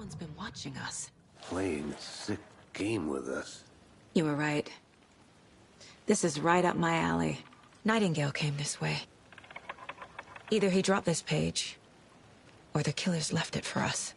Someone's been watching us. Playing a sick game with us. You were right. This is right up my alley. Nightingale came this way. Either he dropped this page, or the killers left it for us.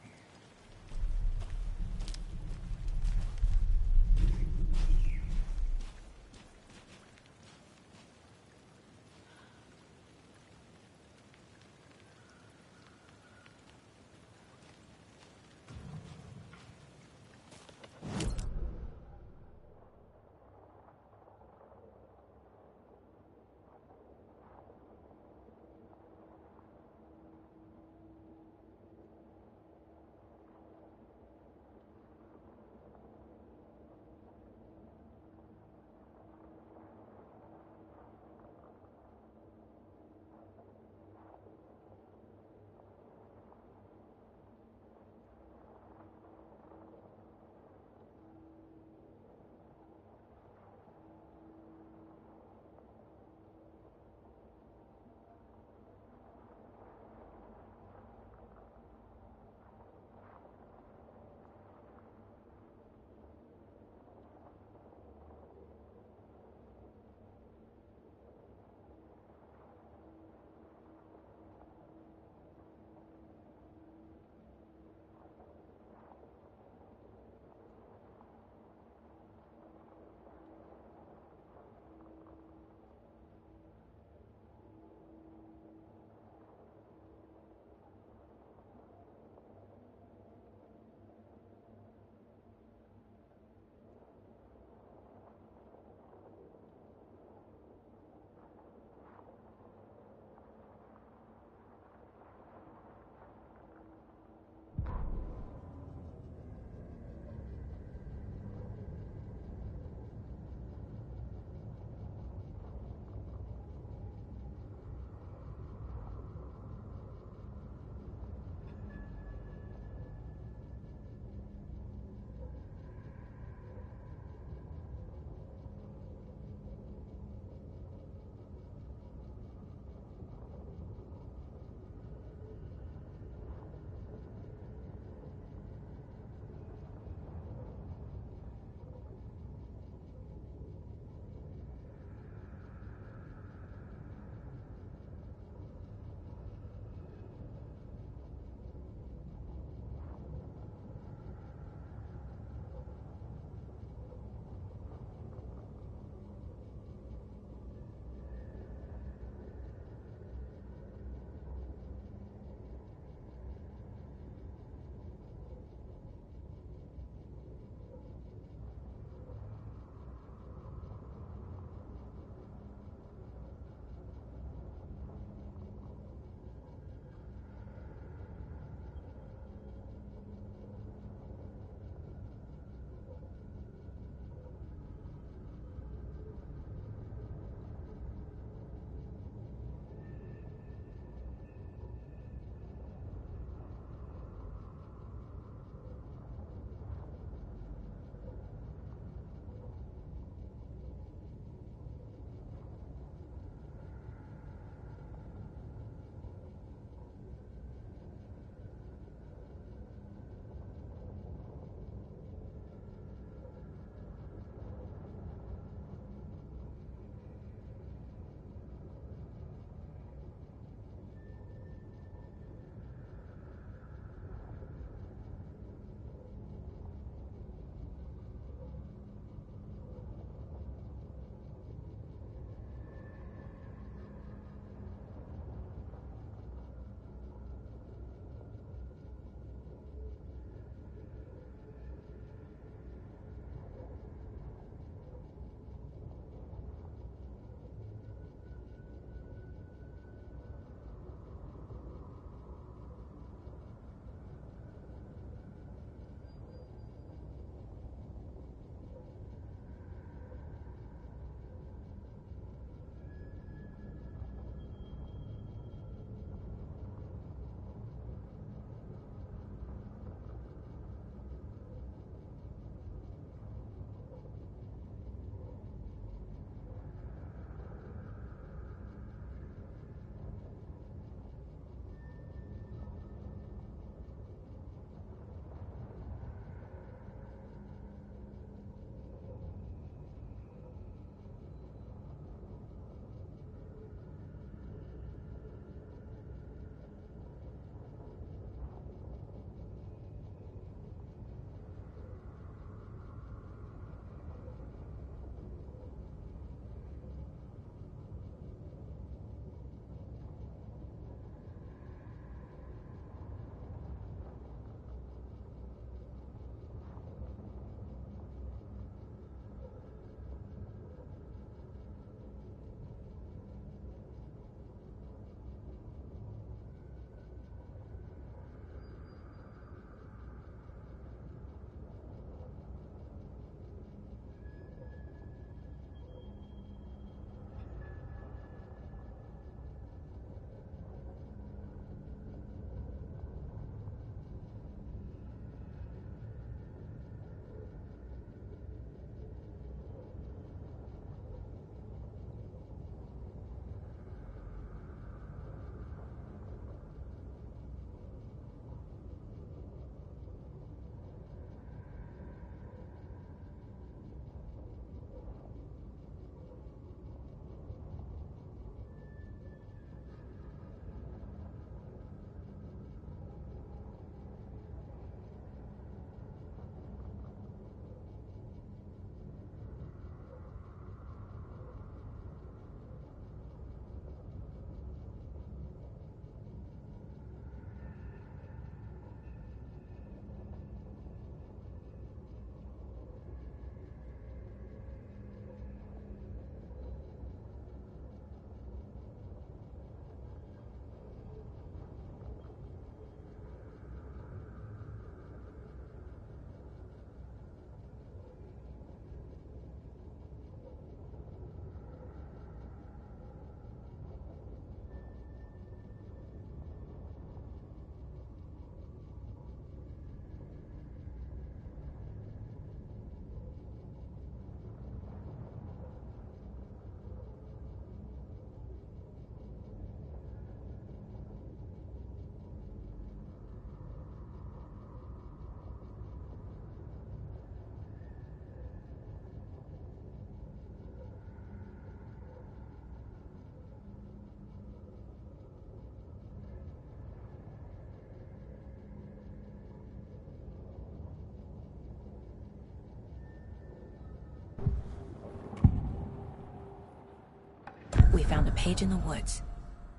We found a page in the woods.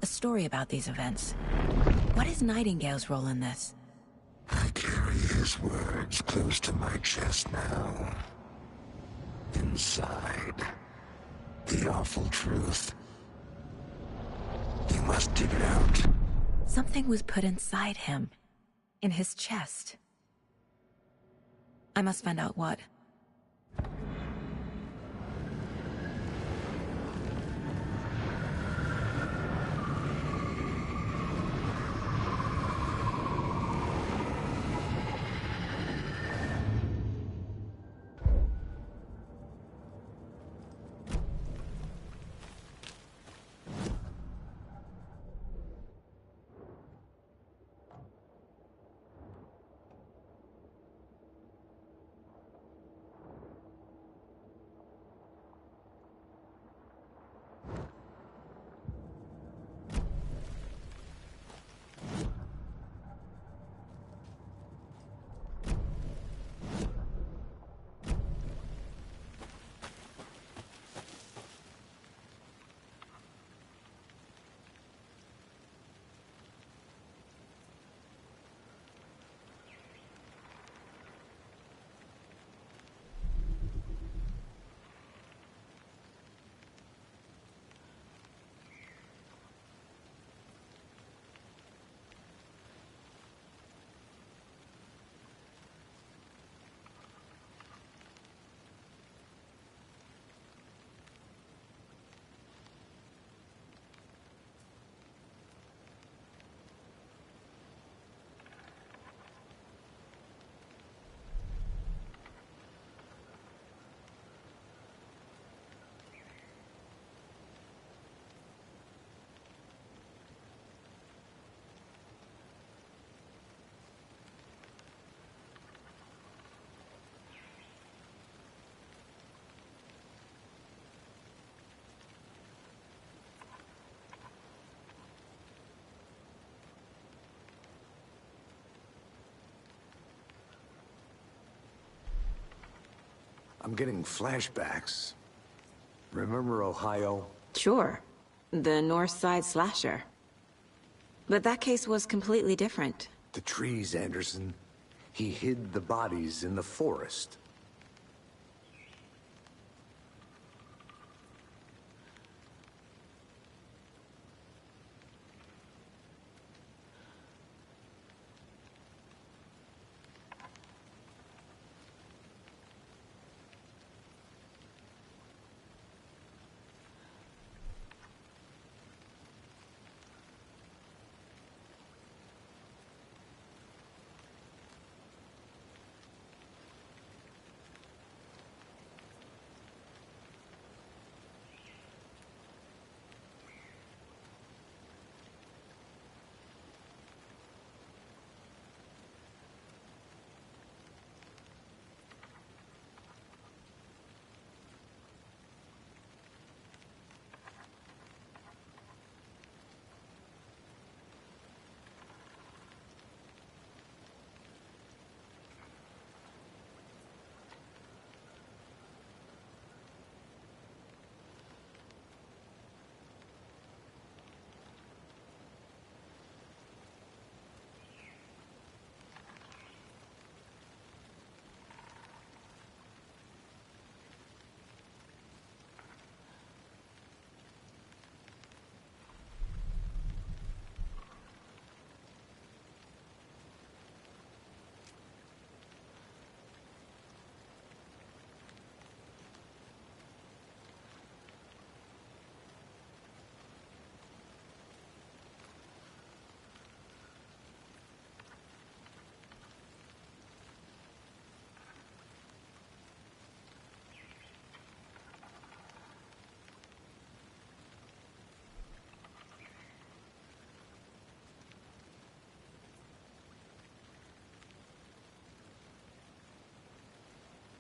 A story about these events. What is Nightingale's role in this? I carry his words close to my chest now. Inside, the awful truth. You must dig it out. Something was put inside him. In his chest. I must find out what. I'm getting flashbacks. Remember Ohio? Sure. The North Side slasher. But that case was completely different. The trees, Anderson. He hid the bodies in the forest.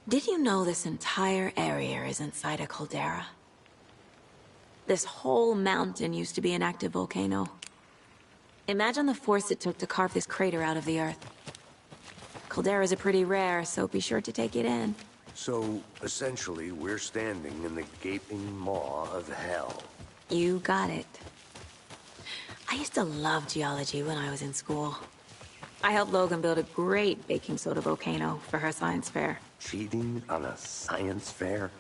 Did you know this entire area is inside a caldera? This whole mountain used to be an active volcano. Imagine the force it took to carve this crater out of the earth. Calderas are pretty rare, so be sure to take it in. So, essentially, we're standing in the gaping maw of hell. You got it. I used to love geology when I was in school. I helped Logan build a great baking soda volcano for her science fair. Cheating on a science fair?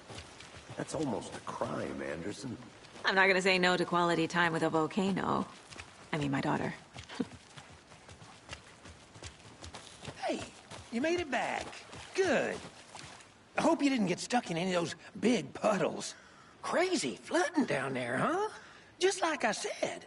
That's almost a crime, Anderson. I'm not gonna say no to quality time with a volcano. I mean, my daughter. Hey, you made it back. Good. I hope you didn't get stuck in any of those big puddles. Crazy flooding down there, huh? Just like I said.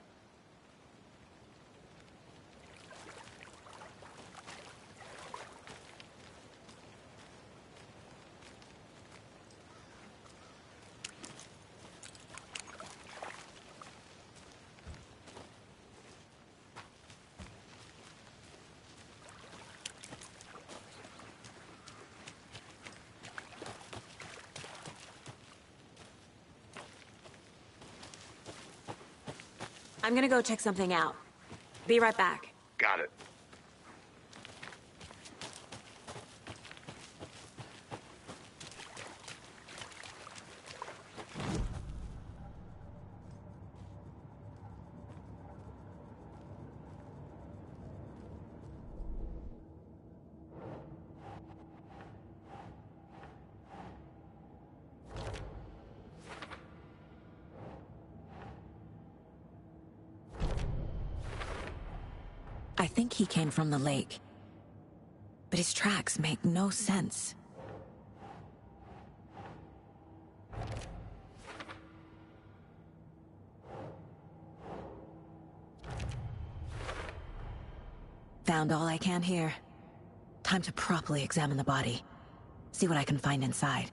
I'm gonna go check something out. Be right back. Got it. I think he came from the lake. But his tracks make no sense. Found all I can here. Time to properly examine the body. See what I can find inside.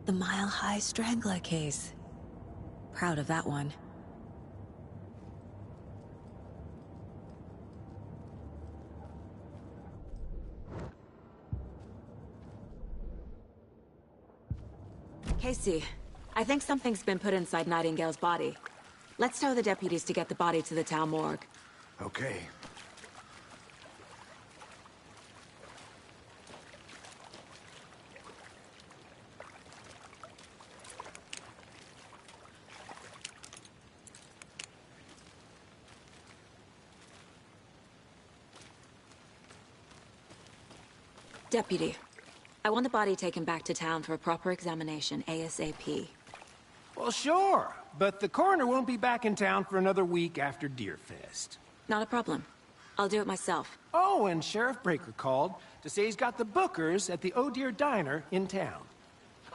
The Mile High Strangler case. Proud of that one. Casey, I think something's been put inside Nightingale's body. Let's tell the deputies to get the body to the town morgue. Okay. Deputy, I want the body taken back to town for a proper examination ASAP. Well, sure, but the coroner won't be back in town for another week after Deerfest. Not a problem. I'll do it myself. Oh, and Sheriff Breaker called to say he's got the Bookers at the Oh Deer Diner in town.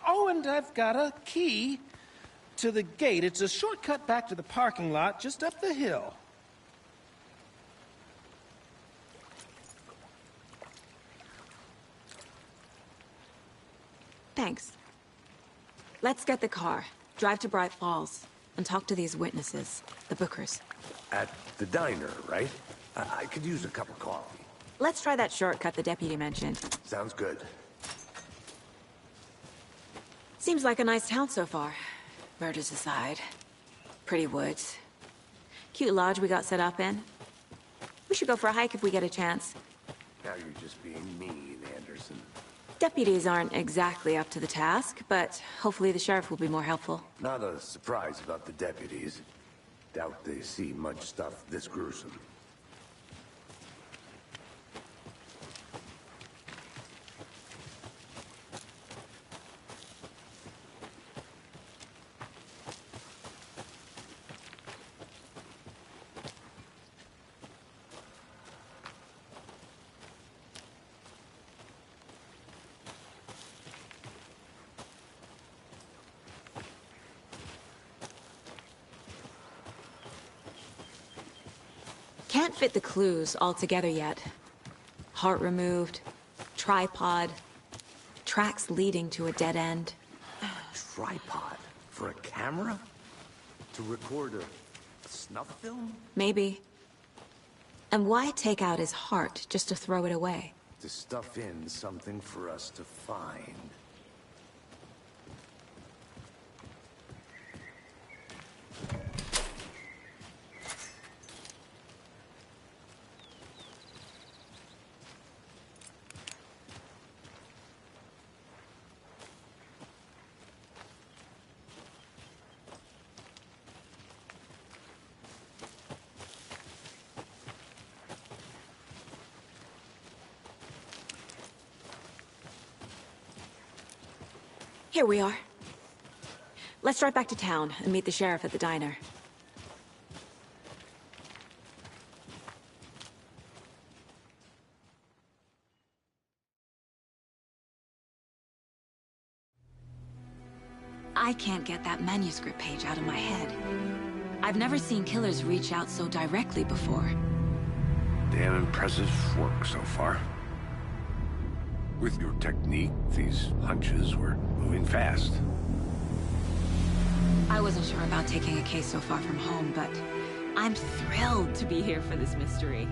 Oh, and I've got a key to the gate. It's a shortcut back to the parking lot just up the hill. Thanks. Let's get the car, drive to Bright Falls, and talk to these witnesses, the Bookers. At the diner, right? I could use a cup of coffee. Let's try that shortcut the deputy mentioned. Sounds good. Seems like a nice town so far. Murders aside. Pretty woods. Cute lodge we got set up in. We should go for a hike if we get a chance. Now you're just being mean, Anderson. Deputies aren't exactly up to the task, but hopefully the sheriff will be more helpful. Not a surprise about the deputies. Doubt they see much stuff this gruesome. Can't fit the clues all together yet. Heart removed, tripod, tracks leading to a dead end. Tripod? For a camera? To record a snuff film? Maybe. And why take out his heart just to throw it away? To stuff in something for us to find. Here we are. Let's drive back to town and meet the sheriff at the diner. I can't get that manuscript page out of my head. I've never seen killers reach out so directly before. Damn impressive work so far. With your technique, these hunches were moving fast. I wasn't sure about taking a case so far from home, but I'm thrilled to be here for this mystery.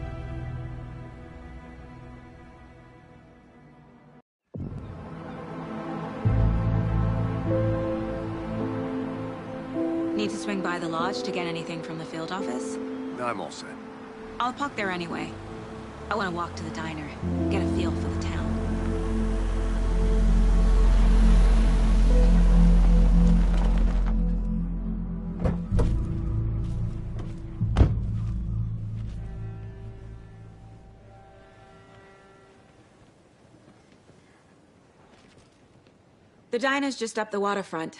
Need to swing by the lodge to get anything from the field office? I'm all set. I'll park there anyway. I want to walk to the diner, get a feel for the town. The diner's just up the waterfront.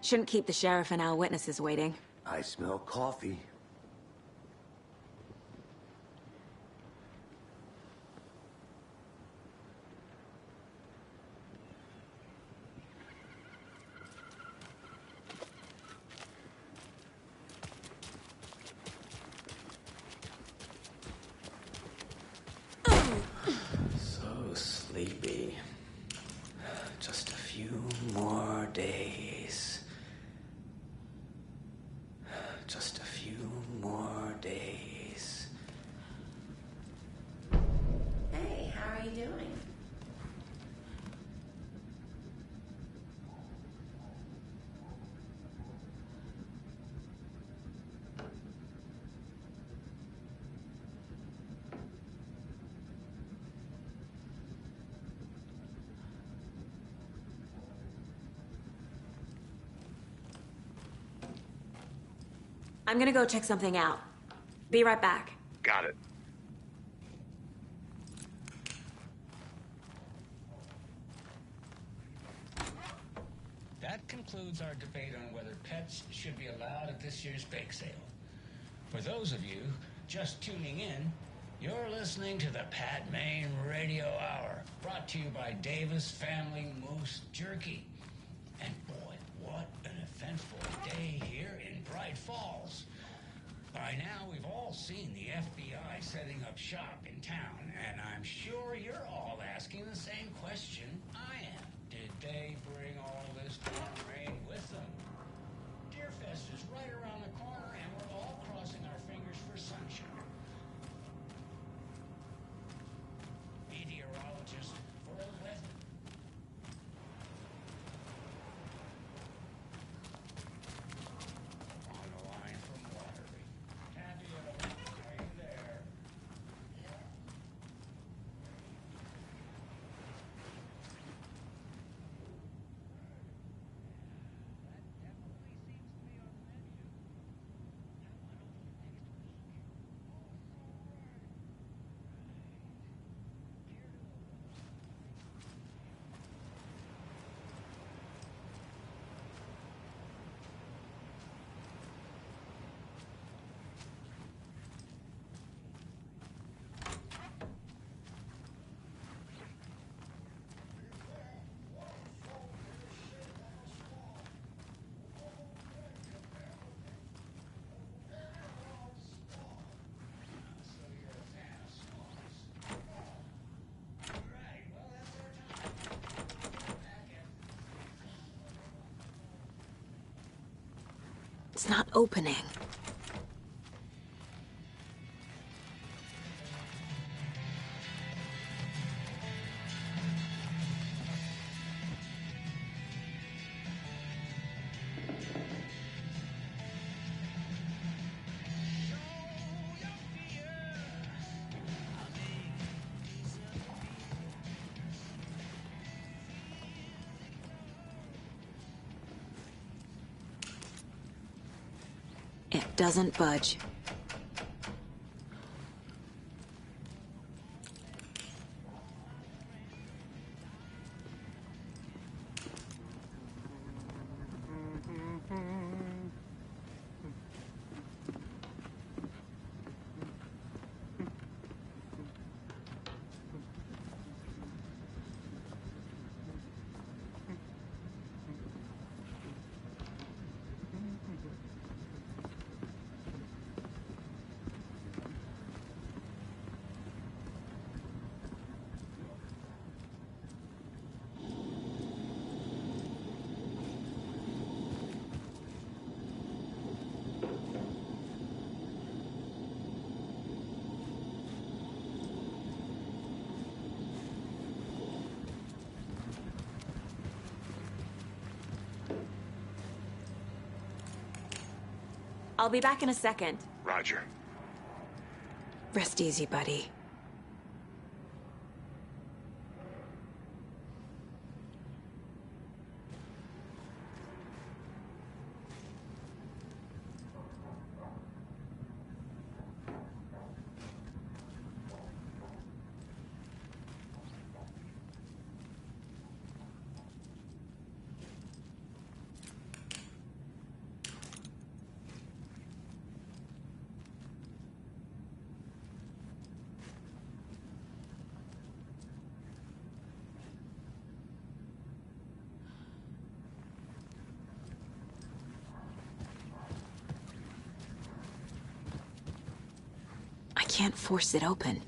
Shouldn't keep the sheriff and our witnesses waiting. I smell coffee. So sleepy. Just a few more days. Just a few more days. Hey, how are you doing? I'm gonna go check something out. Be right back. Got it. That concludes our debate on whether pets should be allowed at this year's bake sale. For those of you just tuning in, you're listening to the Pat Maine Radio Hour, brought to you by Davis Family Moose Jerky. And boy, what an eventful day here in Bright Falls. By now, we've all seen the FBI setting up shop in town, and I'm sure you're all asking the same question I am. Did they bring all this storm rain with them? Deerfest is right around the corner, and we're all crossing our fingers for sunshine. Meteorologist for a weather. It's not opening. It doesn't budge. I'll be back in a second. Roger. Rest easy, buddy. I can't force it open.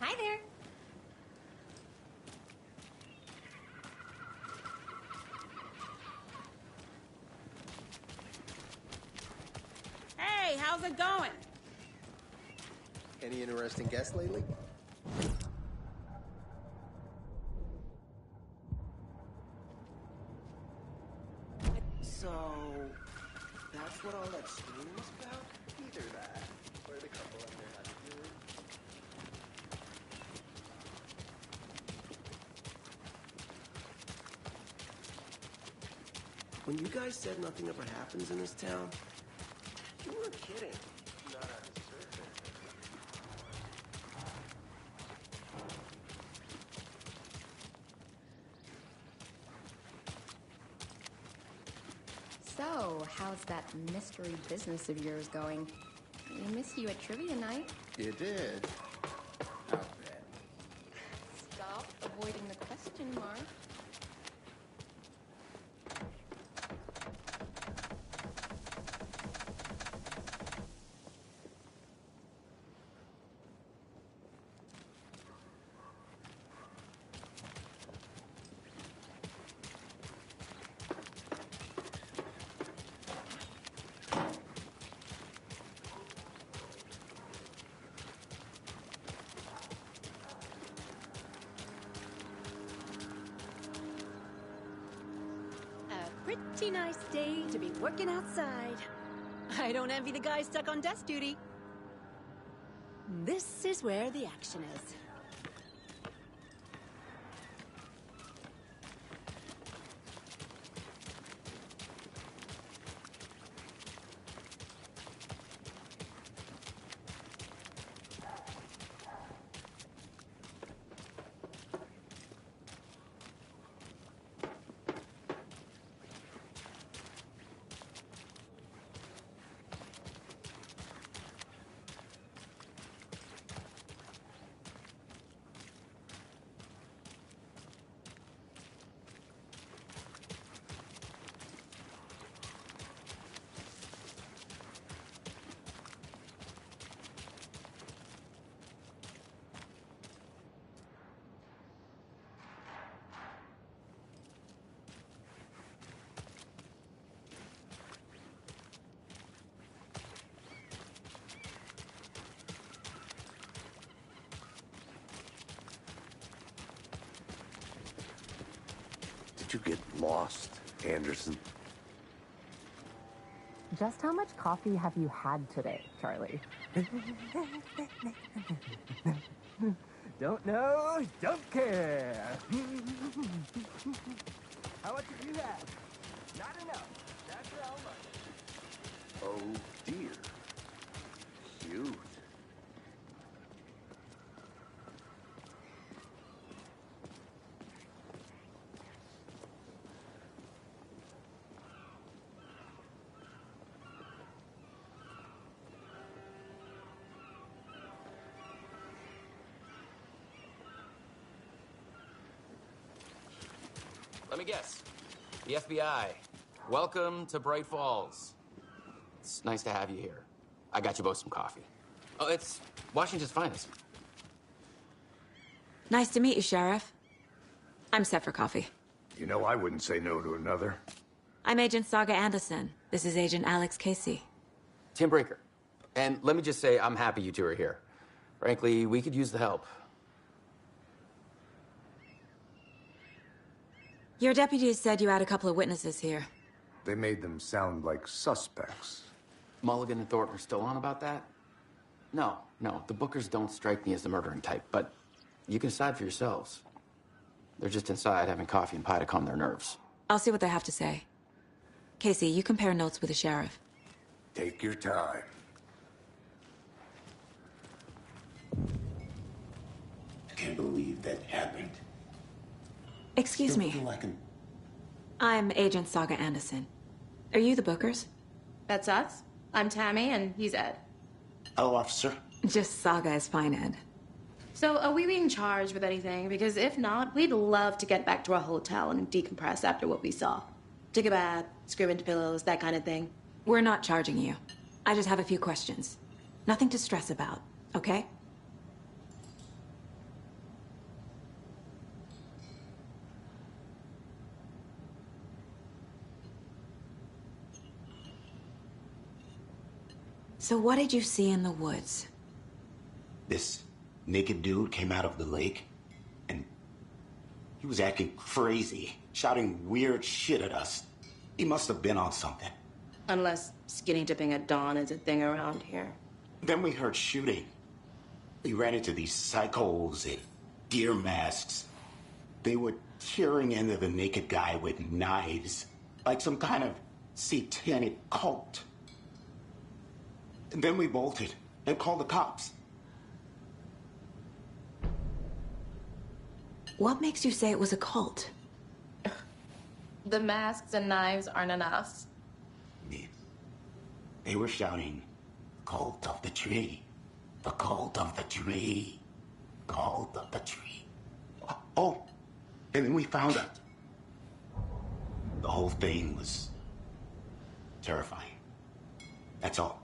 Hi there. Hey, how's it going? Any interesting guests lately? So, that's what all that scream was about? Either that, or the couple up there having dinner. When you guys said nothing ever happens in this town, you weren't kidding. Not on the surface. So, how's that mystery business of yours going? We missed you at trivia night. You did? How bad? Stop avoiding the question, Mark. Pretty nice day to be working outside. I don't envy the guy stuck on desk duty. This is where the action is. Did you get lost, Anderson? Just how much coffee have you had today, Charlie? Don't know, don't care. How much have you had? Not enough. That's how much. Oh, dear. Cute. Let me guess. The FBI. Welcome to Bright Falls. It's nice to have you here. I got you both some coffee. Oh, it's Washington's finest. Nice to meet you, Sheriff. I'm set for coffee. You know, I wouldn't say no to another. I'm Agent Saga Anderson. This is Agent Alex Casey. Tim Breaker. And let me just say, I'm happy you two are here. Frankly, we could use the help. Your deputies said you had a couple of witnesses here. They made them sound like suspects. Mulligan and Thornton are still on about that? No, the Bookers don't strike me as the murdering type, but you can decide for yourselves. They're just inside having coffee and pie to calm their nerves. I'll see what they have to say. Casey, you compare notes with the sheriff. Take your time. I can't believe that happened. Excuse me. I'm Agent Saga Anderson. Are you the Bookers? That's us. I'm Tammy, and he's Ed. Hello, officer. Just Saga is fine, Ed. So, are we being charged with anything? Because if not, we'd love to get back to our hotel and decompress after what we saw. Take a bath, scream into pillows, that kind of thing. We're not charging you. I just have a few questions. Nothing to stress about, okay? So what did you see in the woods? This naked dude came out of the lake, and he was acting crazy, shouting weird shit at us. He must have been on something. Unless skinny dipping at dawn is a thing around here. Then we heard shooting. We ran into these psychos in deer masks. They were tearing into the naked guy with knives. like some kind of satanic cult. And then we bolted and called the cops. What makes you say it was a cult? The masks and knives aren't enough. They were shouting, "Cult of the tree, the cult of the tree, cult of the tree." Oh, and then we found it. The whole thing was terrifying. That's all.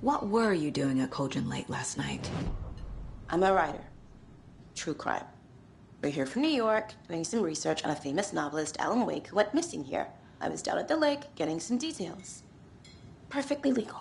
What were you doing at Cauldron Lake last night? I'm a writer. True crime. We're here from New York, doing some research on a famous novelist, Alan Wake, who went missing here. I was down at the lake, getting some details. Perfectly legal.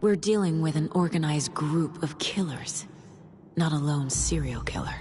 We're dealing with an organized group of killers, not a lone serial killer.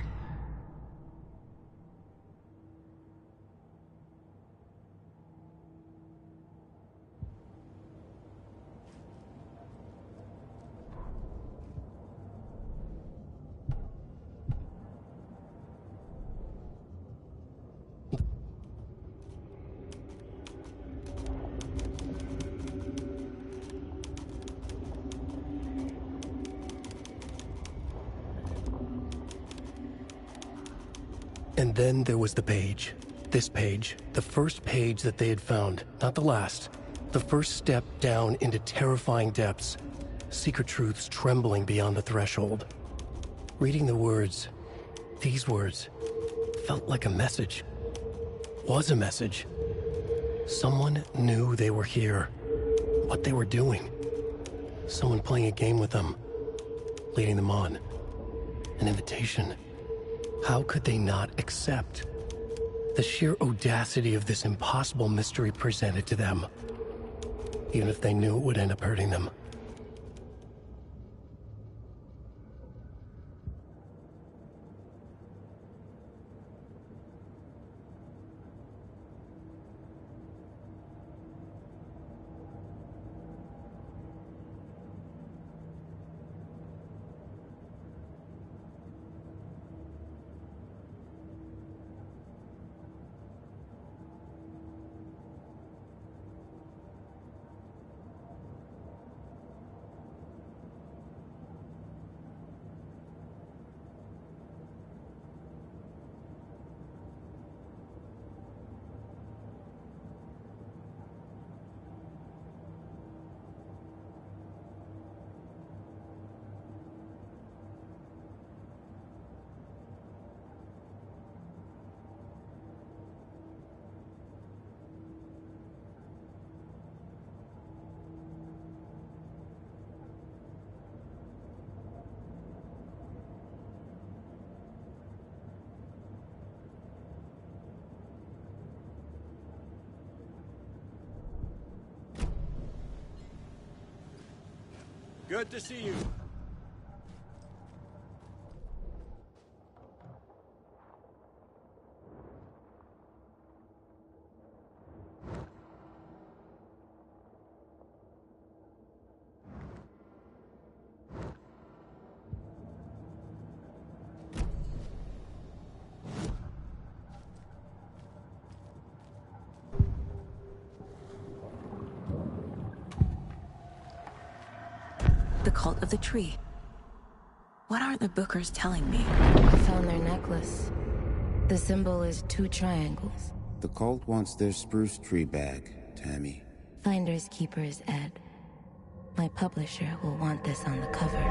And then there was the page. This page, the first page that they had found, not the last. The first step down into terrifying depths. Secret truths trembling beyond the threshold. Reading the words, these words, felt like a message. Was a message. Someone knew they were here. What they were doing. Someone playing a game with them. Leading them on. An invitation. How could they not accept? The sheer audacity of this impossible mystery presented to them, even if they knew it would end up hurting them. Good to see you. The cult of the tree. What aren't the Bookers telling me? I found their necklace. The symbol is 2 triangles. The cult wants their spruce tree back, Tammy. Finders keepers, Ed. My publisher will want this on the cover.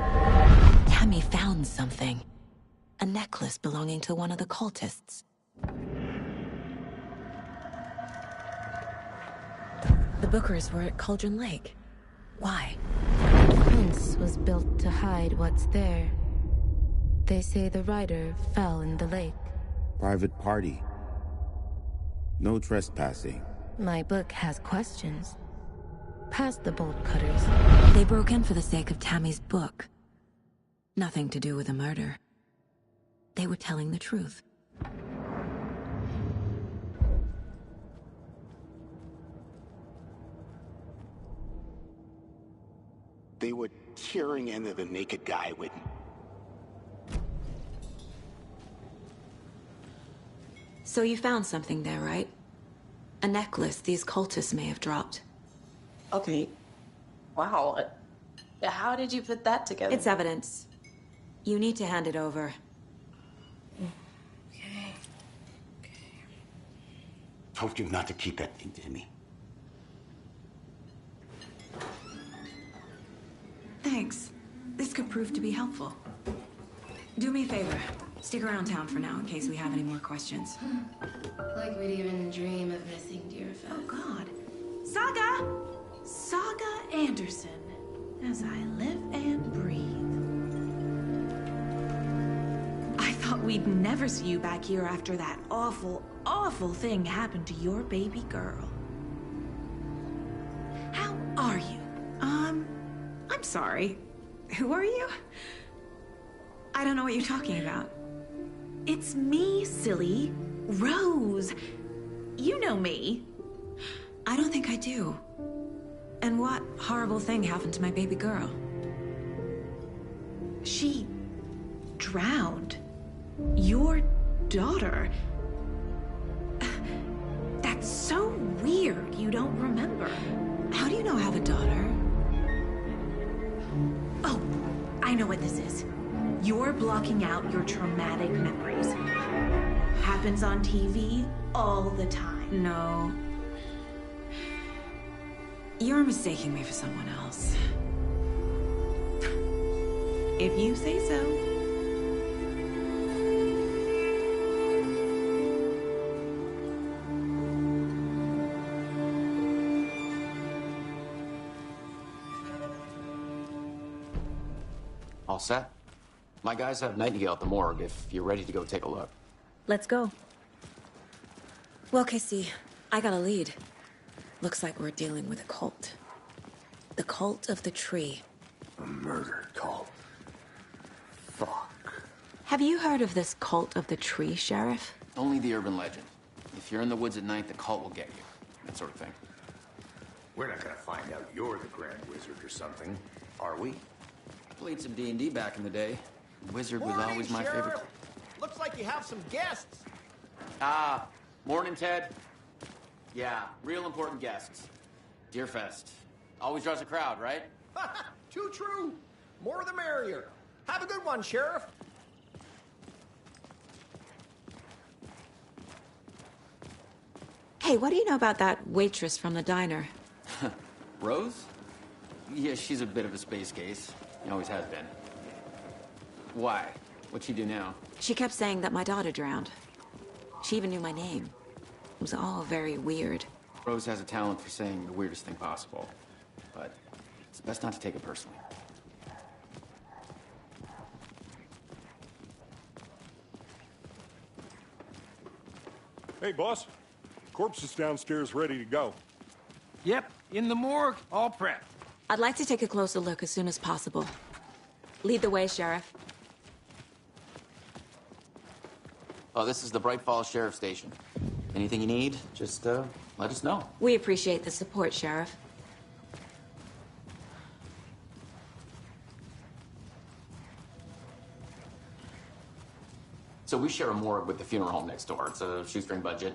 Tammy found something. A necklace belonging to one of the cultists. The Bookers were at Cauldron Lake. Why? The fence was built to hide what's there. They say the rider fell in the lake. Private party. No trespassing. My book has questions. Past the bolt cutters. They broke in for the sake of Tammy's book. Nothing to do with a murder. They were telling the truth. They were tearing into the naked guy with... So you found something there, right? A necklace these cultists may have dropped. Okay. Wow. How did you put that together? It's evidence. You need to hand it over. Okay. Told you not to keep that thing to me. Thanks. This could prove to be helpful. Do me a favor. Stick around town for now in case we have any more questions. Like we'd even dream of missing Deerfest. Oh, God. Saga Anderson. As I live and breathe. I thought we'd never see you back here after that awful, awful thing happened to your baby girl. How are you? I'm sorry. Who are you? I don't know what you're talking about. It's me, silly. Rose. You know me. I don't think I do. And what horrible thing happened to my baby girl? She drowned. Your daughter. That's so weird you don't remember. How do you know I have a daughter? Oh, I know what this is. You're blocking out your traumatic memories. Happens on TV all the time. No. You're mistaking me for someone else. If you say so. All set? My guys have Nightingale at the morgue if you're ready to go take a look. Let's go. Well, Casey, I got a lead. Looks like we're dealing with a cult. The Cult of the Tree. A murder cult. Fuck. Have you heard of this Cult of the Tree, Sheriff? Only the urban legend. If you're in the woods at night, the cult will get you. That sort of thing. We're not gonna find out you're the Grand Wizard or something, are we? Played some D&D back in the day. Wizard was Morning, always my Sheriff. favorite. Looks like you have some guests. Morning, Ted. Yeah, real important guests. Deerfest. Always draws a crowd, right? Too true. More the merrier. Have a good one, Sheriff. Hey, what do you know about that waitress from the diner? Rose? Yeah, she's a bit of a space case. Always has been. Why? What'd she do now? She kept saying that my daughter drowned. She even knew my name. It was all very weird. Rose has a talent for saying the weirdest thing possible. But it's best not to take it personally. Hey, boss. Corpse is downstairs ready to go. Yep, in the morgue, all prepped. I'd like to take a closer look as soon as possible. Lead the way, Sheriff. Oh, this is the Bright Falls Sheriff Station. Anything you need, just let us know. We appreciate the support, Sheriff. So we share a morgue with the funeral home next door. It's a shoestring budget.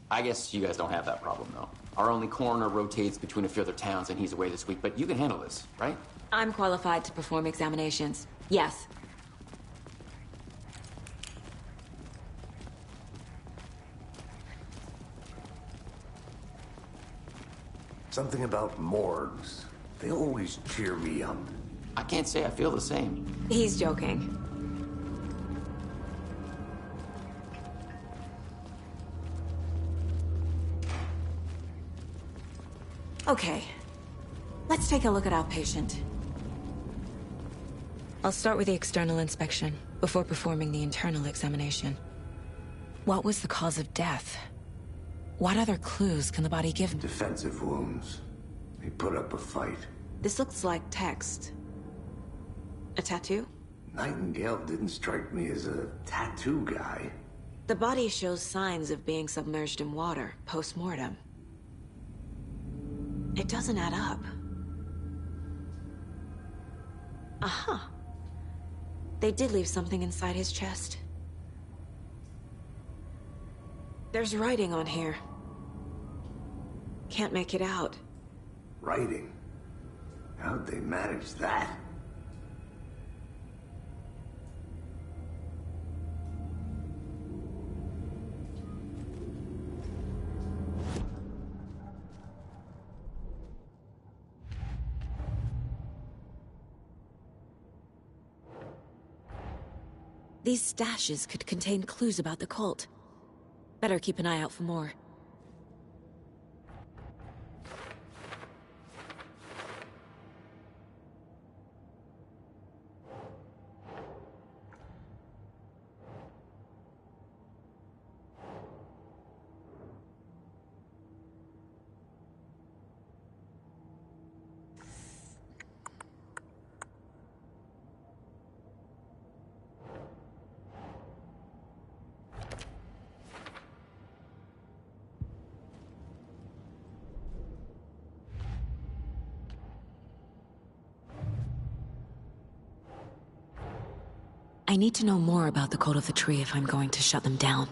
I guess you guys don't have that problem, though. Our only coroner rotates between a few other towns, and he's away this week. But you can handle this, right? I'm qualified to perform examinations. Yes. Something about morgues. They always cheer me up. I can't say I feel the same. He's joking. Okay. Let's take a look at our patient. I'll start with the external inspection, before performing the internal examination. What was the cause of death? What other clues can the body give? Defensive wounds. He put up a fight. This looks like text. A tattoo? Nightingale didn't strike me as a tattoo guy. The body shows signs of being submerged in water, post-mortem. It doesn't add up. Aha. They did leave something inside his chest. There's writing on here. Can't make it out. Writing? How'd they manage that? These stashes could contain clues about the cult. Better keep an eye out for more. I need to know more about the Cult of the Tree if I'm going to shut them down.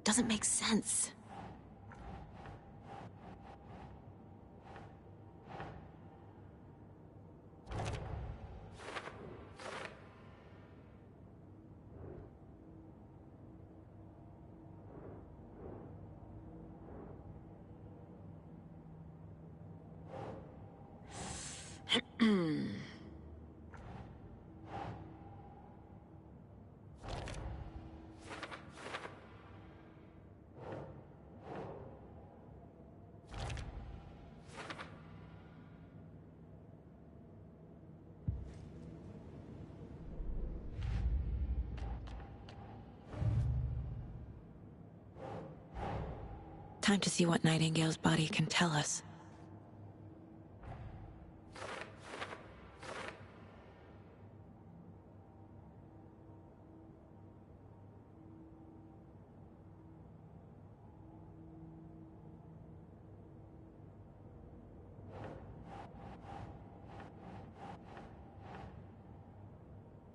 Doesn't make sense. Time to see what Nightingale's body can tell us.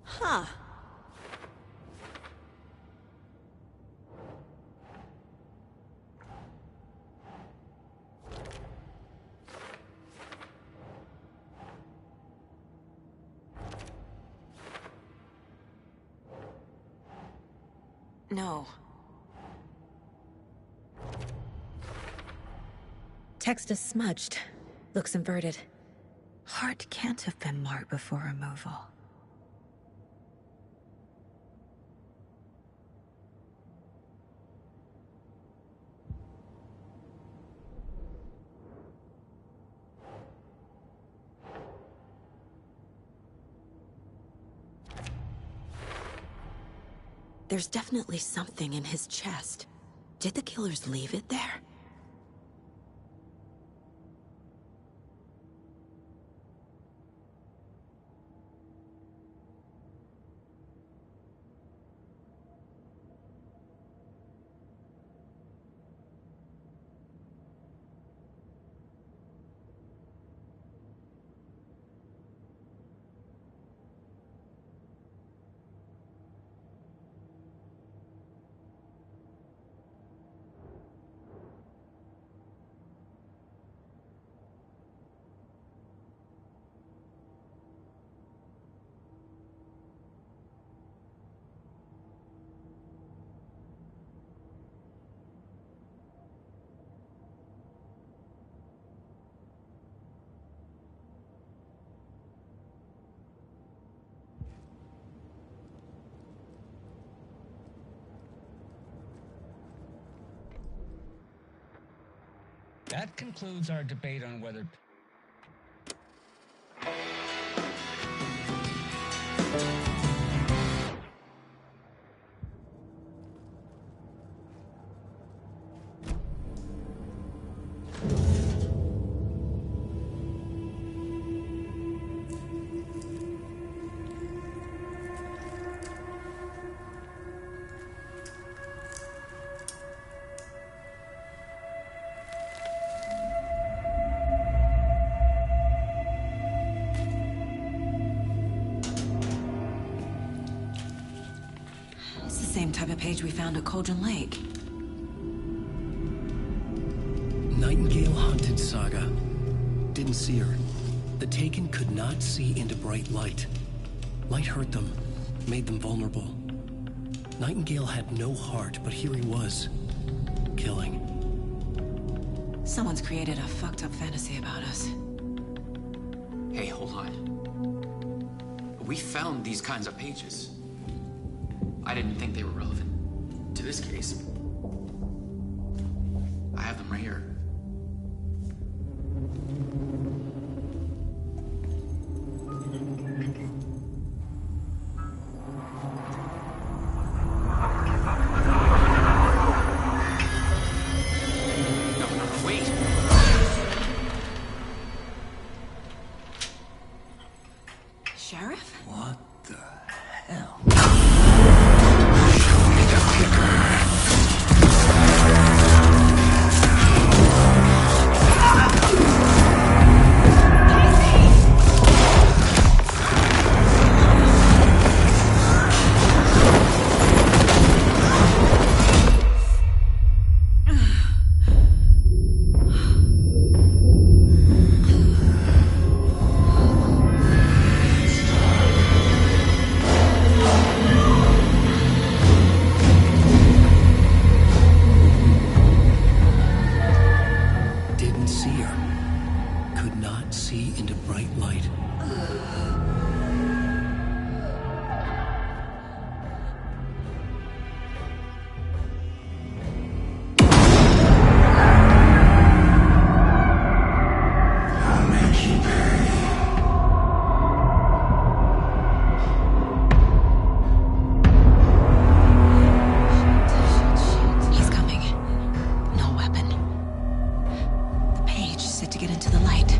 Huh. No. Text is smudged. Looks inverted. Heart can't have been marked before removal. There's definitely something in his chest. Did the killers leave it there? That concludes our debate on whether... It's the same type of page we found at Cauldron Lake. Nightingale Hunted Saga. Didn't see her. The Taken could not see into bright light. Light hurt them, made them vulnerable. Nightingale had no heart, but here he was, killing. Someone's created a fucked up fantasy about us. Hey, hold on. We found these kinds of pages. I didn't think they were relevant to this case. I have them right here. Sheriff? What the hell? Didn't see her. Could not see into bright light. He's coming. No weapon. The page set to get into the light.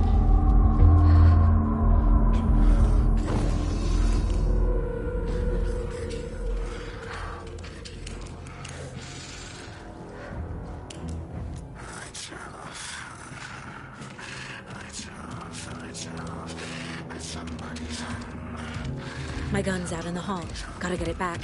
My gun's out in the hall. Gotta get it back.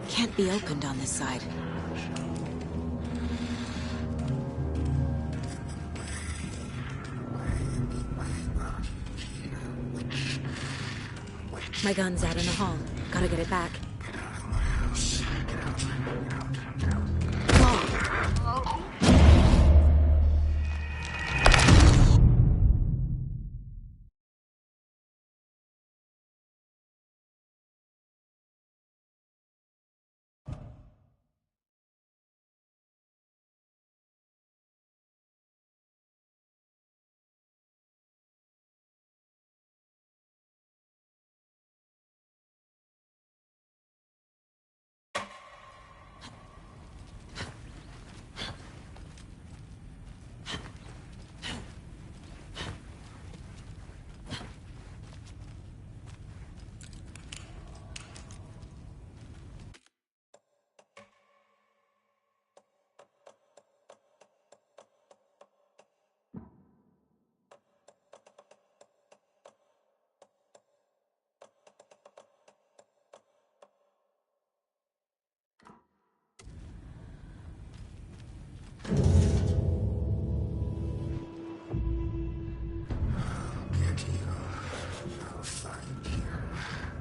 Can't be opened on this side. My gun's out in the hall. Gotta get it back.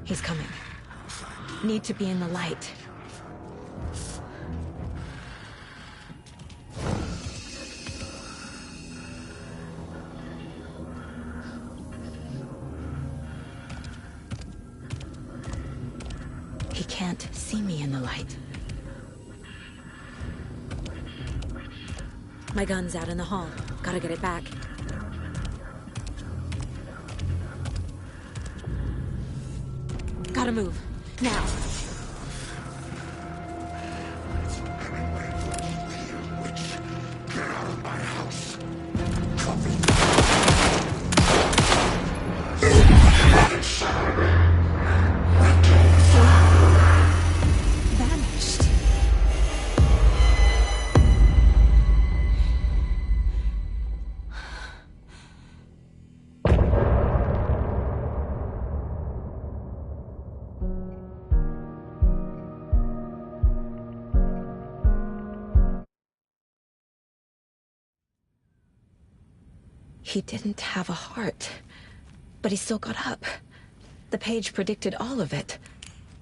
He's coming. Need to be in the light. He can't see me in the light. My gun's out in the hall. Gotta get it back. Gotta move. Now. Get out of my house. Vanished. He didn't have a heart, but he still got up. The page predicted all of it.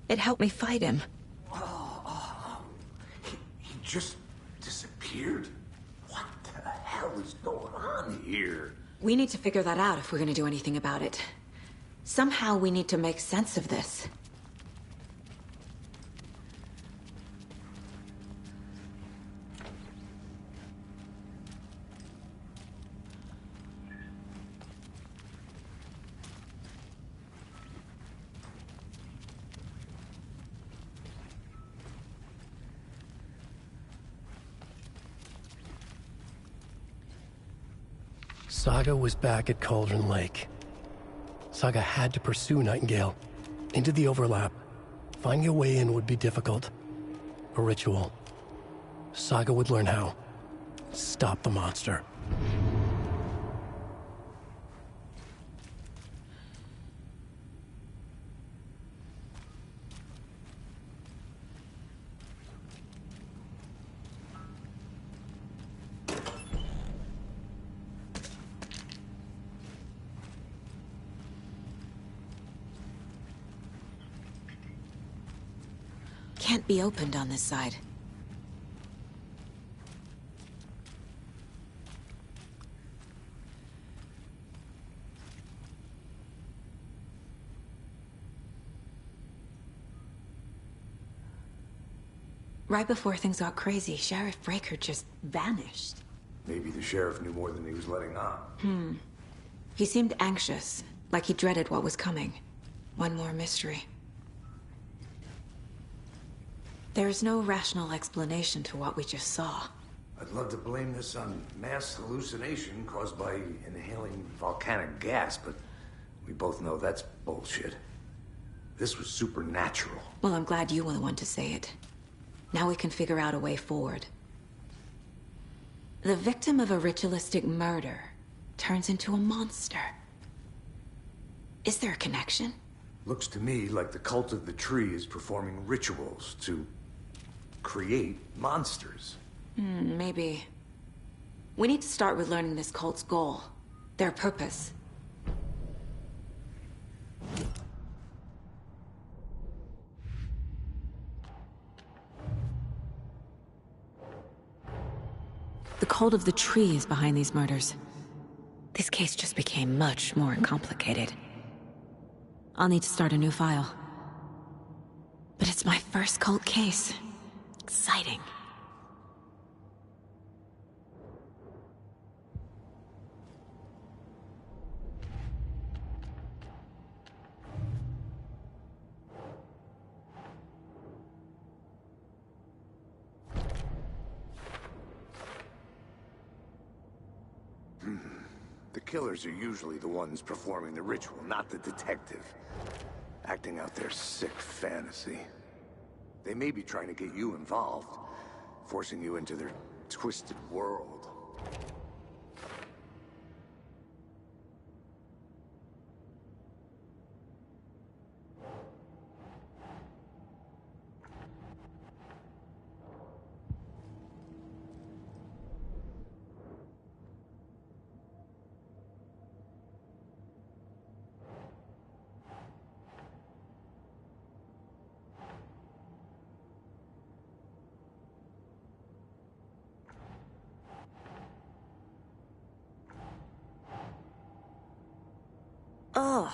It helped me fight him. He just disappeared? What the hell is going on here? We need to figure that out if we're gonna do anything about it. Somehow we need to make sense of this. Saga was back at Cauldron Lake. Saga had to pursue Nightingale into the overlap. Finding a way in would be difficult. A ritual. Saga would learn how. Stop the monster. Can't be opened on this side. Right before things got crazy, Sheriff Breaker just vanished. Maybe the sheriff knew more than he was letting on. He seemed anxious, like he dreaded what was coming. One more mystery. There's no rational explanation to what we just saw. I'd love to blame this on mass hallucination caused by inhaling volcanic gas, but we both know that's bullshit. This was supernatural. Well, I'm glad you were the one to say it. Now we can figure out a way forward. The victim of a ritualistic murder turns into a monster. Is there a connection? Looks to me like the cult of the tree is performing rituals to create monsters. Maybe. We need to start with learning this cult's goal. Their purpose. The cult of the tree is behind these murders. This case just became much more complicated. I'll need to start a new file. But it's my first cult case. Exciting. The killers are usually the ones performing the ritual, not the detective. Acting out their sick fantasy. They may be trying to get you involved, forcing you into their twisted world. Ugh.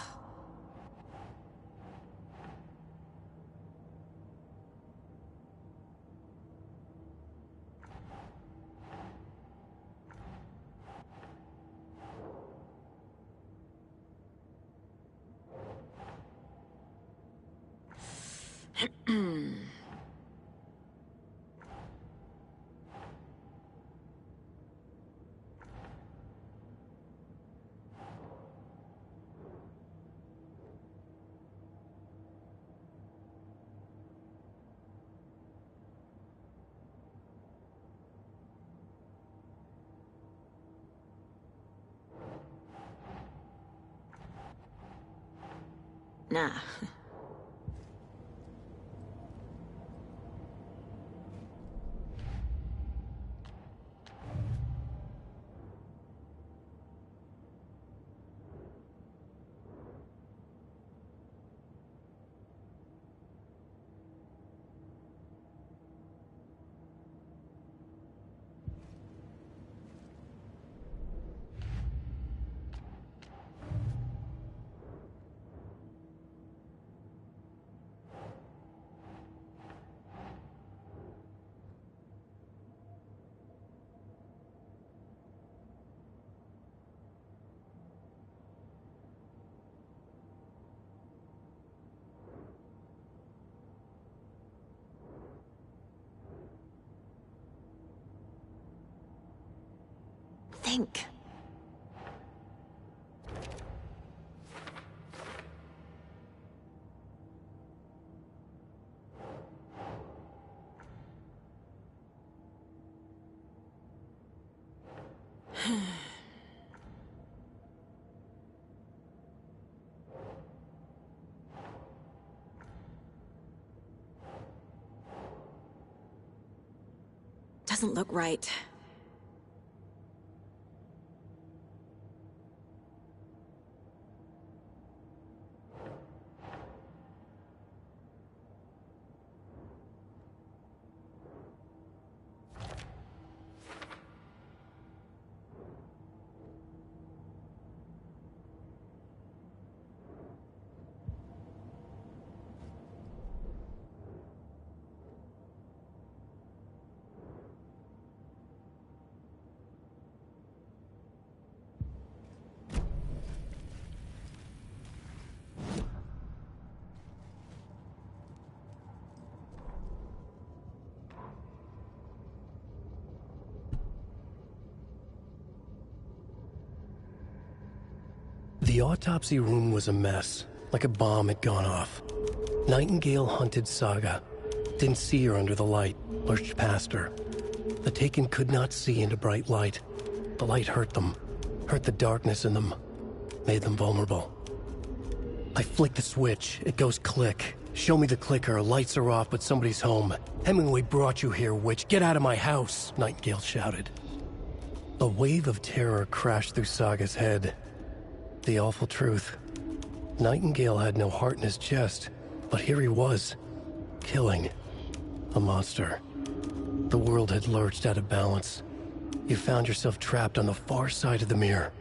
Nah. Think. Doesn't look right. The autopsy room was a mess, like a bomb had gone off. Nightingale hunted Saga. Didn't see her under the light, lurched past her. The Taken could not see into bright light. The light hurt them, hurt the darkness in them, made them vulnerable. I flick the switch, it goes click. Show me the clicker, lights are off, but somebody's home. Hemingway brought you here, witch. Get out of my house, Nightingale shouted. A wave of terror crashed through Saga's head. The awful truth. Nightingale had no heart in his chest, but here he was, killing a monster. The world had lurched out of balance. You found yourself trapped on the far side of the mirror.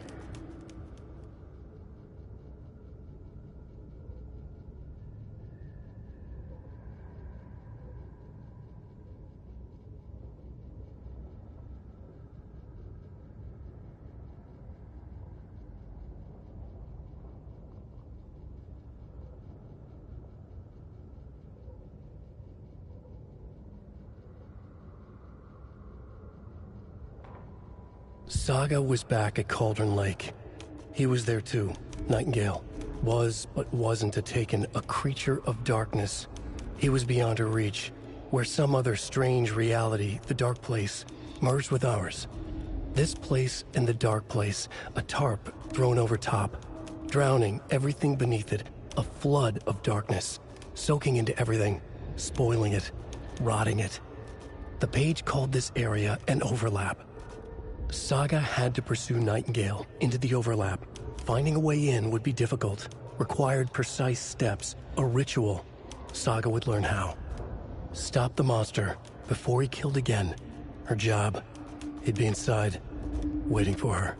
Saga was back at Cauldron Lake. He was there too, Nightingale. Was, but wasn't a Taken, a creature of darkness. He was beyond her reach, where some other strange reality, the Dark Place, merged with ours. This place and the Dark Place, a tarp thrown over top, drowning everything beneath it, a flood of darkness, soaking into everything, spoiling it, rotting it. The page called this area an overlap. Saga had to pursue Nightingale into the overlap. Finding a way in would be difficult, required precise steps, a ritual. Saga would learn how. Stop the monster before he killed again. Her job. He'd be inside, waiting for her.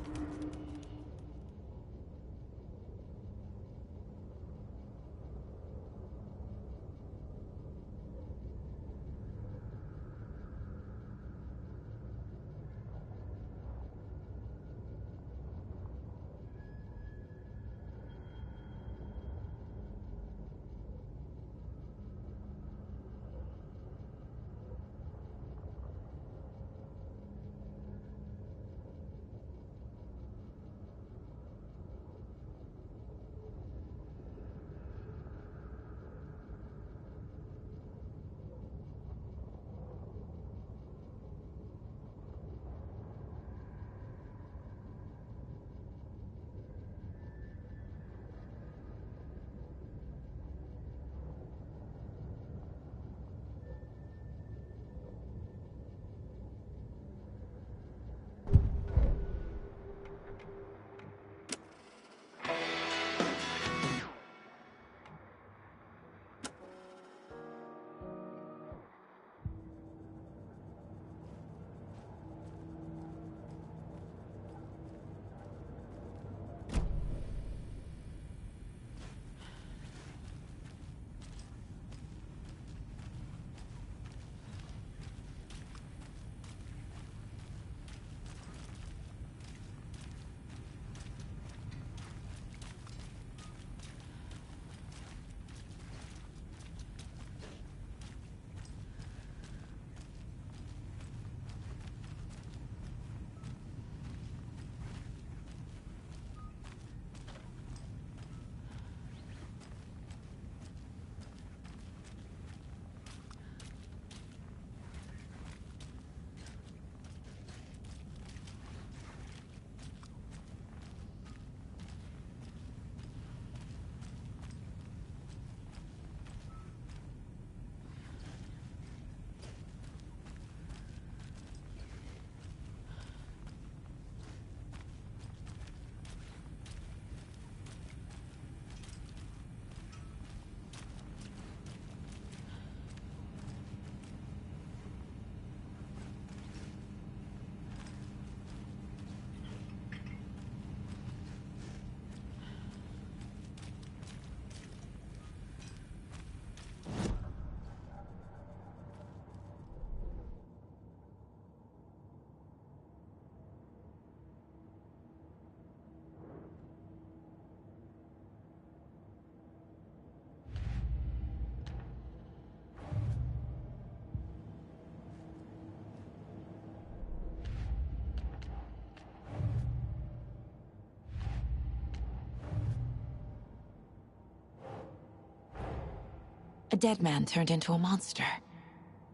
A dead man turned into a monster.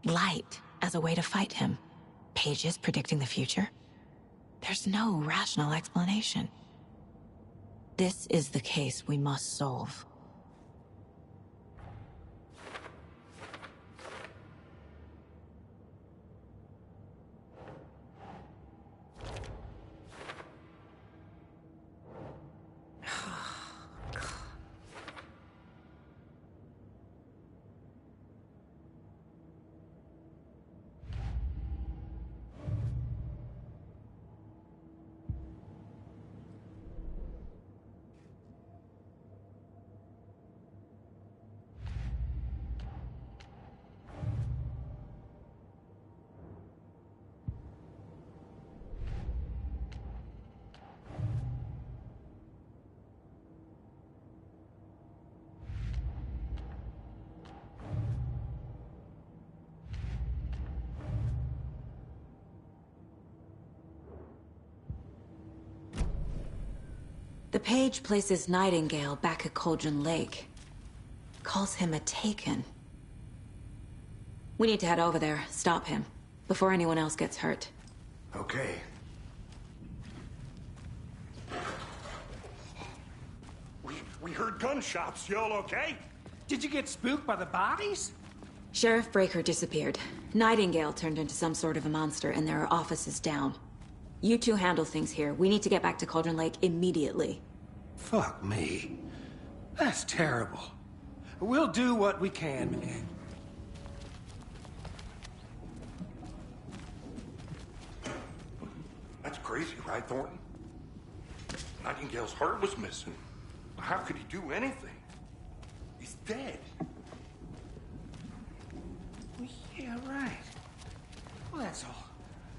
Light as a way to fight him. Pages predicting the future. There's no rational explanation. This is the case we must solve. The page places Nightingale back at Cauldron Lake. Calls him a Taken. We need to head over there, stop him, before anyone else gets hurt. Okay. We heard gunshots. Y'all okay? Did you get spooked by the bodies? Sheriff Breaker disappeared. Nightingale turned into some sort of a monster, and there are offices down. You two handle things here. We need to get back to Cauldron Lake immediately. Fuck me. That's terrible. We'll do what we can, man. That's crazy, right, Thornton? Nightingale's heart was missing. How could he do anything? He's dead. Well, yeah, right. Well, that's all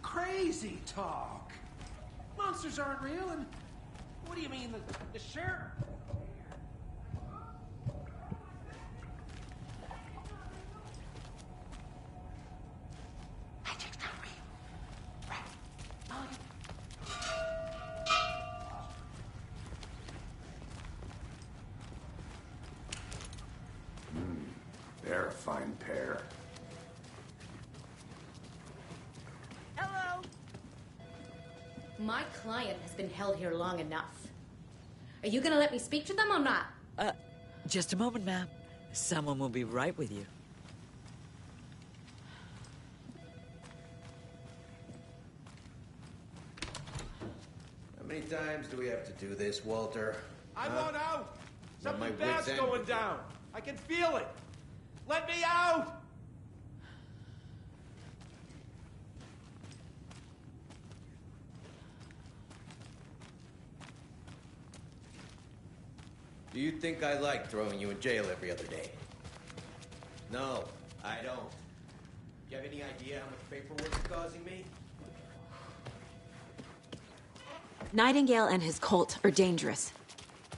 crazy talk. Monsters aren't real, and what do you mean, the sheriff? They're a fine pair. Hello. My client has been held here long enough. Are you gonna let me speak to them or not? Just a moment, ma'am. Someone will be right with you. How many times do we have to do this, Walter? I want out! When my Something wits bad's end going with you. down. I can feel it. Let me out! Do you think I like throwing you in jail every other day? No, I don't. Do you have any idea how much paperwork it's causing me? Nightingale and his cult are dangerous.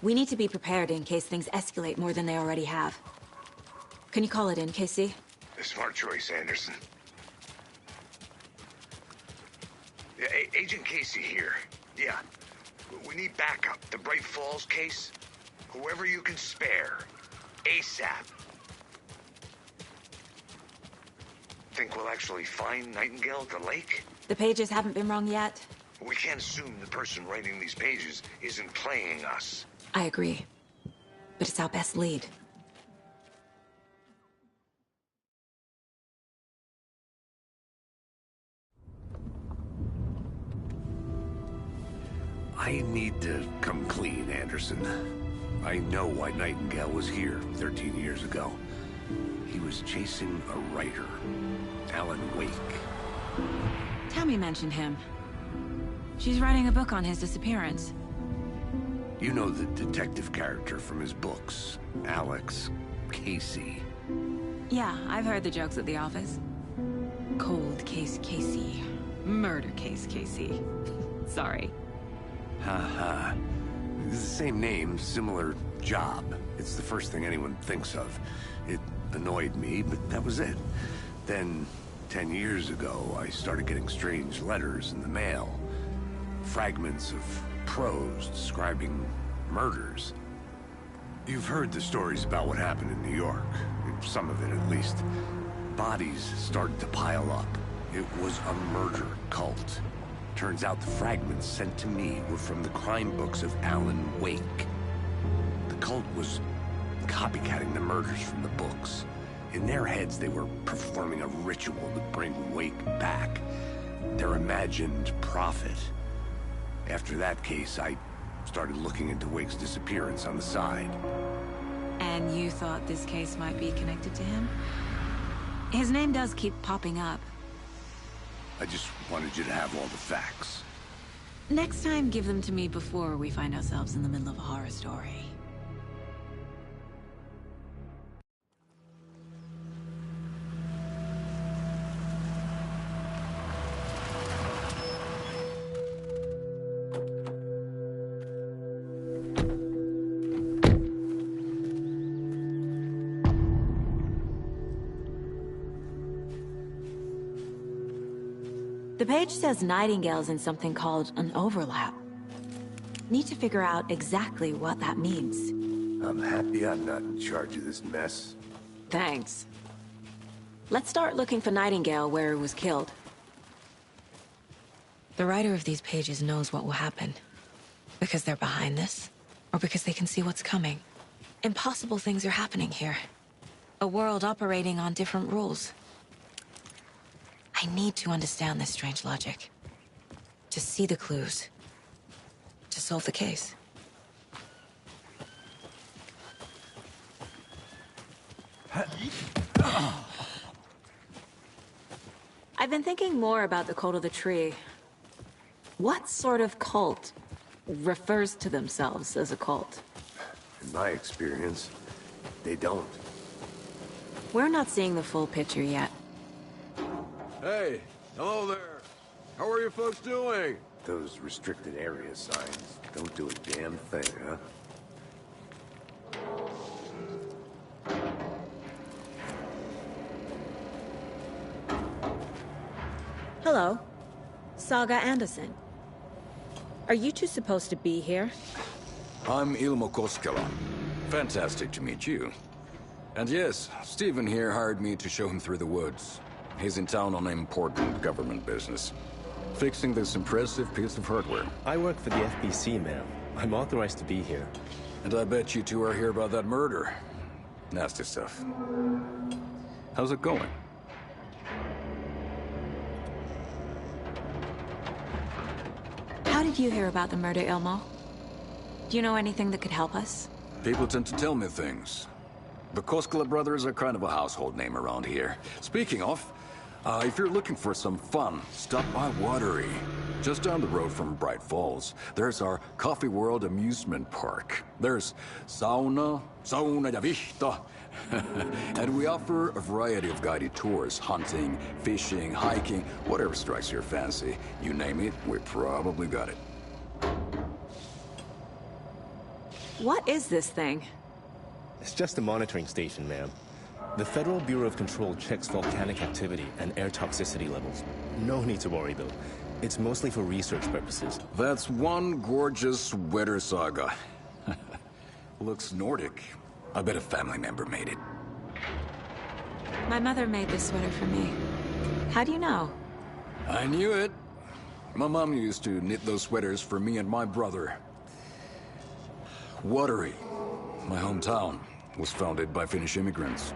We need to be prepared in case things escalate more than they already have. Can you call it in, Casey? A smart choice, Anderson. Yeah, Agent Casey here. Yeah. We need backup. The Bright Falls case. Whoever you can spare. ASAP. Think we'll actually find Nightingale at the lake? The pages haven't been wrong yet. We can't assume the person writing these pages isn't playing us. I agree. But it's our best lead. I need to come clean, Anderson. I know why Nightingale was here 13 years ago. He was chasing a writer, Alan Wake. Tammy mentioned him. She's writing a book on his disappearance. You know the detective character from his books, Alex Casey. Yeah, I've heard the jokes at the office. Cold case Casey. Murder case Casey. Sorry. Haha. It's the same name, similar job. It's the first thing anyone thinks of. It annoyed me, but that was it. Then, 10 years ago, I started getting strange letters in the mail. Fragments of prose describing murders. You've heard the stories about what happened in New York. Some of it, at least. Bodies started to pile up. It was a murder cult. Turns out the fragments sent to me were from the crime books of Alan Wake. The cult was copycatting the murders from the books. In their heads, they were performing a ritual to bring Wake back. Their imagined prophet. After that case, I started looking into Wake's disappearance on the side. And you thought this case might be connected to him? His name does keep popping up. I just wanted you to have all the facts. Next time, give them to me before we find ourselves in the middle of a horror story. The page says Nightingale's in something called an overlap. Need to figure out exactly what that means. I'm happy I'm not in charge of this mess. Thanks. Let's start looking for Nightingale where he was killed. The writer of these pages knows what will happen. Because they're behind this, or because they can see what's coming. Impossible things are happening here. A world operating on different rules. I need to understand this strange logic. To see the clues. To solve the case. I've been thinking more about the cult of the tree. What sort of cult refers to themselves as a cult? In my experience, they don't. We're not seeing the full picture yet. Hey, hello there. How are you folks doing? Those restricted area signs don't do a damn thing, huh? Hello. Saga Anderson. Are you two supposed to be here? I'm Ilmo Koskela. Fantastic to meet you. And yes, Stephen here hired me to show him through the woods. He's in town on important government business. Fixing this impressive piece of hardware. I work for the FBC, ma'am. I'm authorized to be here. And I bet you two are here about that murder. Nasty stuff. How's it going? How did you hear about the murder, Ilmo? Do you know anything that could help us? People tend to tell me things. The Koskela brothers are kind of a household name around here. Speaking of, if you're looking for some fun, stop by Watery. Just down the road from Bright Falls, there's our Coffee World amusement park. There's sauna ja vihta. And we offer a variety of guided tours, hunting, fishing, hiking, whatever strikes your fancy. You name it, we probably got it. What is this thing? It's just a monitoring station, ma'am. The Federal Bureau of Control checks volcanic activity and air toxicity levels. No need to worry, though. It's mostly for research purposes. That's one gorgeous weather saga. Looks Nordic. I bet a family member made it. My mother made this sweater for me. How do you know? I knew it. My mom used to knit those sweaters for me and my brother. Watery, my hometown, was founded by Finnish immigrants.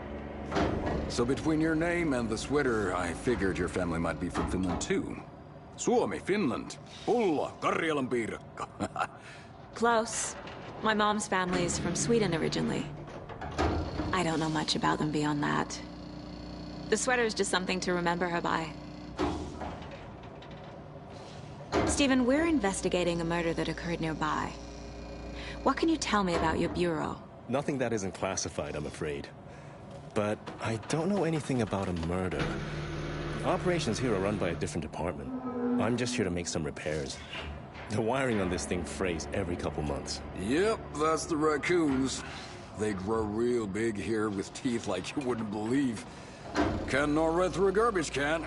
So between your name and the sweater, I figured your family might be from Finland too. Suomi, Finland. Pulla, Karjalan piirakka. Close. My mom's family is from Sweden originally. I don't know much about them beyond that. The sweater is just something to remember her by. Stephen, we're investigating a murder that occurred nearby. What can you tell me about your bureau? Nothing that isn't classified, I'm afraid. But I don't know anything about a murder. Operations here are run by a different department. I'm just here to make some repairs. The wiring on this thing frays every couple months. Yep, that's the raccoons. They grow real big here with teeth like you wouldn't believe. Can't gnaw right through a garbage can.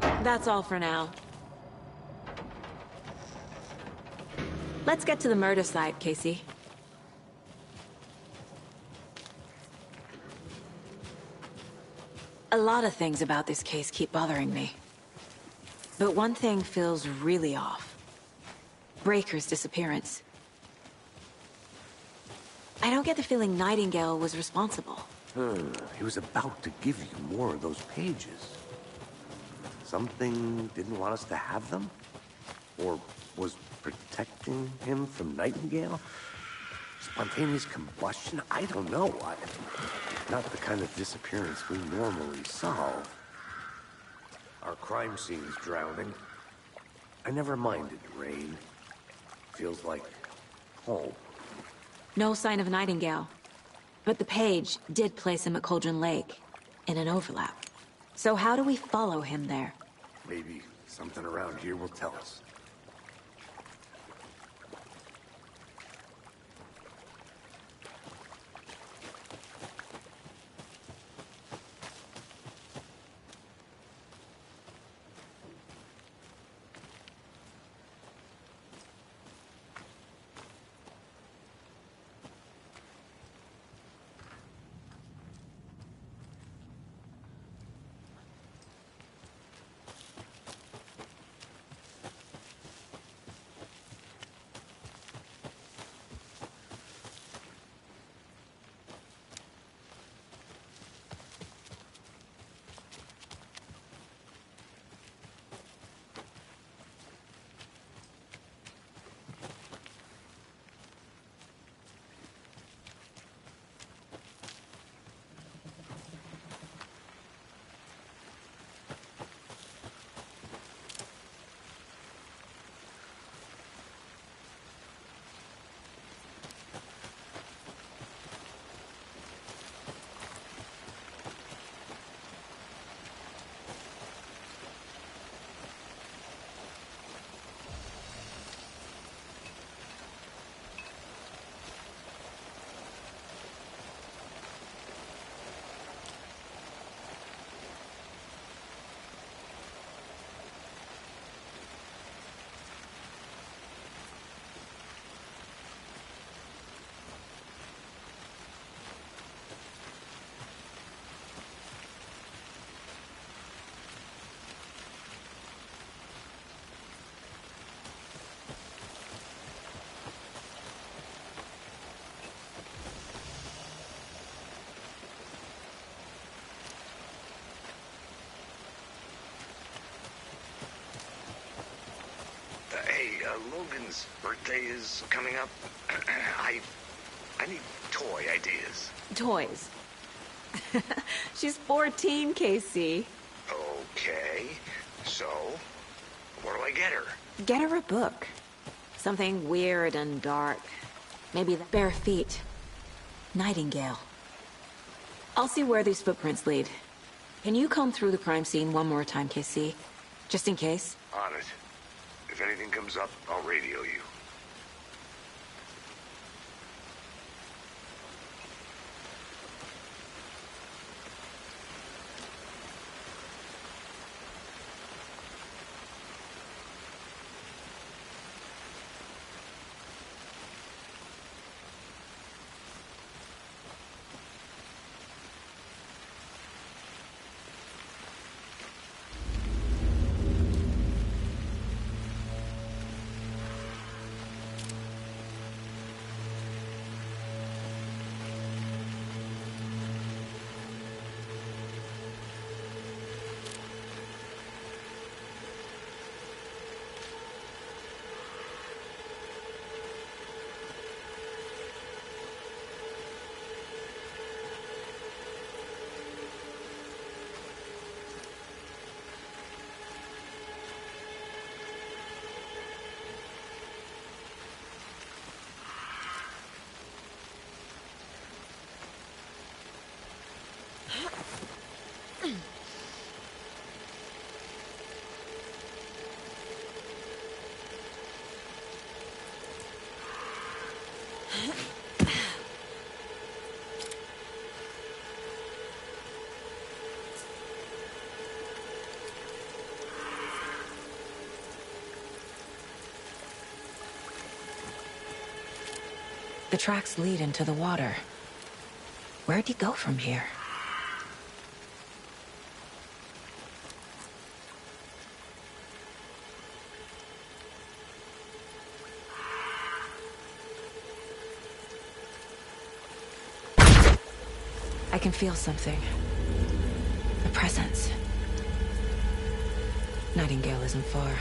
That's all for now. Let's get to the murder site, Casey. A lot of things about this case keep bothering me. But one thing feels really off. Breaker's disappearance. I don't get the feeling Nightingale was responsible. He was about to give you more of those pages. Something didn't want us to have them? Or was protecting him from Nightingale? Spontaneous combustion? I don't know. Not the kind of disappearance we normally solve. Our crime scene's drowning. I never minded rain. Feels like home. No sign of Nightingale. But the page did place him at Cauldron Lake, in an overlap. So how do we follow him there? Maybe something around here will tell us. Logan's birthday is coming up. I need toy ideas. Toys. She's 14, Casey. Okay, so what do I get her? Get her a book. Something weird and dark. Maybe the Bare Feet. Nightingale. I'll see where these footprints lead. Can you comb through the crime scene one more time, Casey? Just in case? On it. If anything comes up, I'll radio you. The tracks lead into the water. Where'd he go from here? I can feel something. A presence. Nightingale isn't far.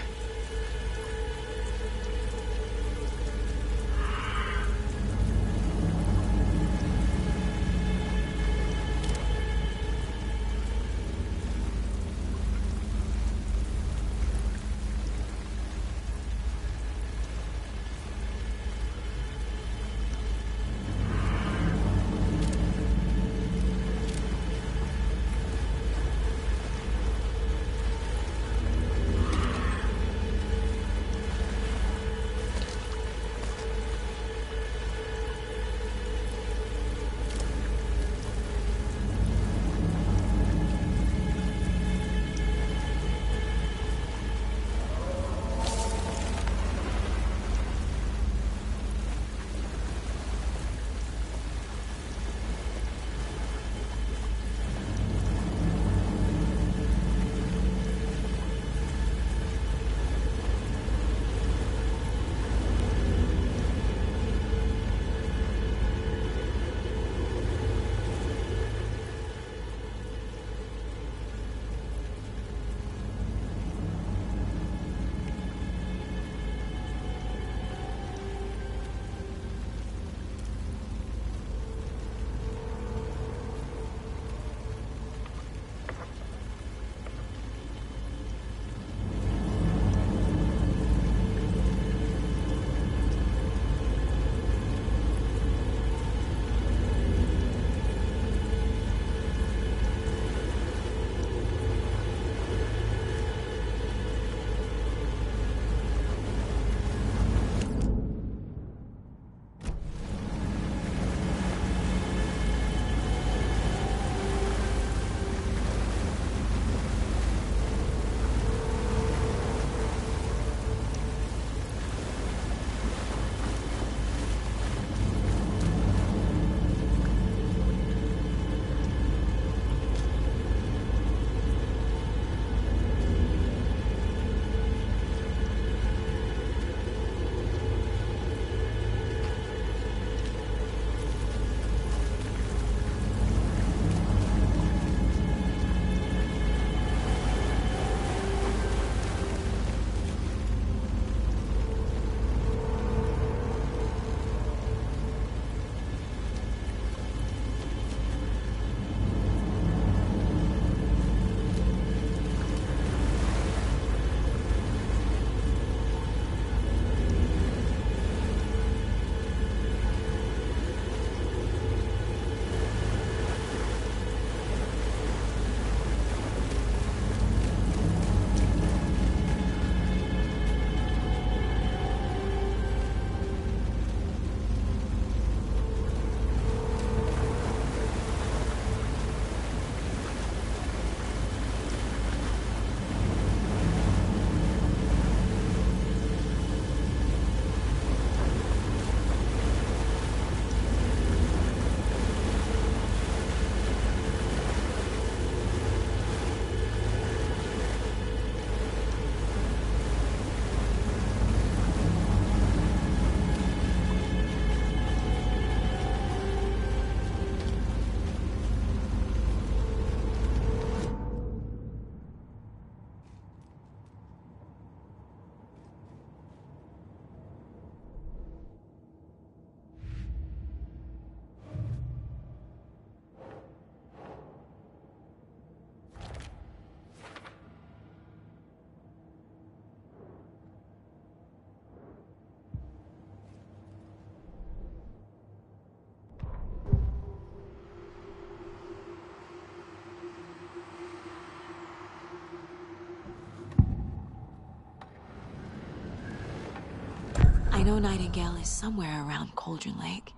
I know Nightingale is somewhere around Cauldron Lake.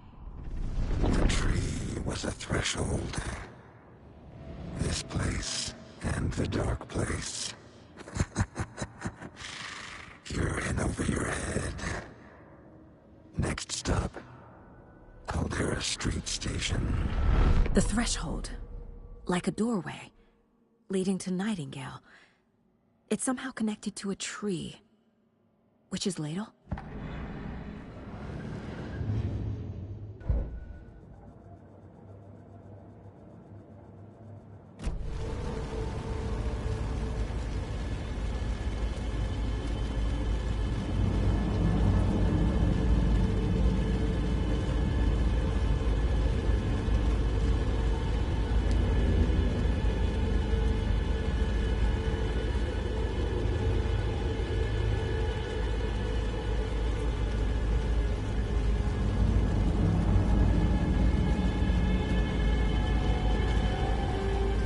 The tree was a threshold. This place and the dark place. You're in over your head. Next stop, Caldera Street Station. The threshold. Like a doorway. Leading to Nightingale. It's somehow connected to a tree. Witch's Ladle?